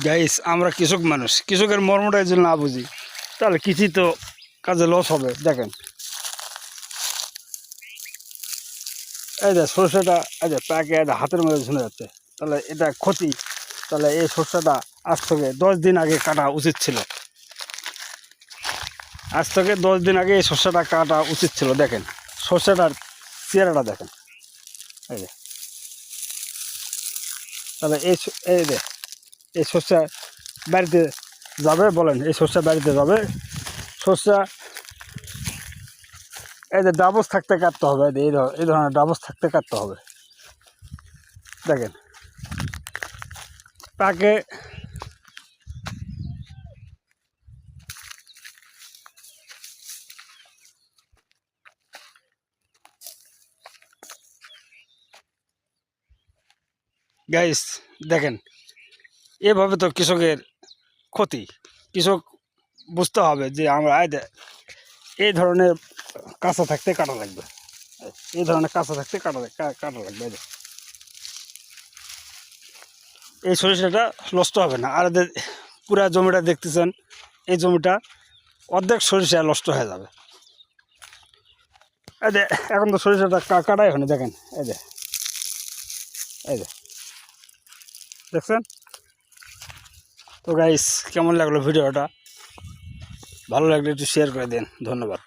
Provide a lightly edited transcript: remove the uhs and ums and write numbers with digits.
Guys আমরা কৃষক মানুষ, কৃষকের মর্মটা যদি না বুঝি তাহলে কিছুই তো কাজে লস হবে। দেখেন এই যে সরষেটা, এই যে প্যাকে হাতের মধ্যে ঝুলে যাচ্ছে, তাহলে এটা ক্ষতি। তাহলে এই সরষেটা আজ থেকে 10 দিন আগে কাটা উচিত ছিল। আজ থেকে 10 দিন আগে এই সরষেটা কাটা উচিত ছিল। দেখেন সরষেটার চেহারাটা দেখেন, এই যে। তাহলে এই যে এই সরষে বাড়িতে যাবে, বলেন এই সরষে বাড়িতে যাবে? সরষে এই যে ডাবস থাকতে কাটতে হবে, এই ধরনের ডাবস থাকতে কাটতে হবে। দেখেন তাকে গাইস দেখেন, এভাবে তো কৃষকের ক্ষতি। কৃষক বুঝতে হবে যে আমরা এই ধরনের কাঁচা থাকতে কাটা লাগবে, এই ধরনের কাঁচা থাকতে কাটা লাগবে। এই সরিষাটা নষ্ট হবে না। আর পুরা জমিটা দেখতেছেন, এই জমিটা অর্ধেক সরিষা নষ্ট হয়ে যাবে। এই যে এখন তো সরিষাটা কাটাই হয়নি, দেখেন এই যে, এই যে দেখছেন। তো গাইস কেমন লাগলো ভিডিওটা? ভালো লাগলে একটু শেয়ার করে দিন। ধন্যবাদ।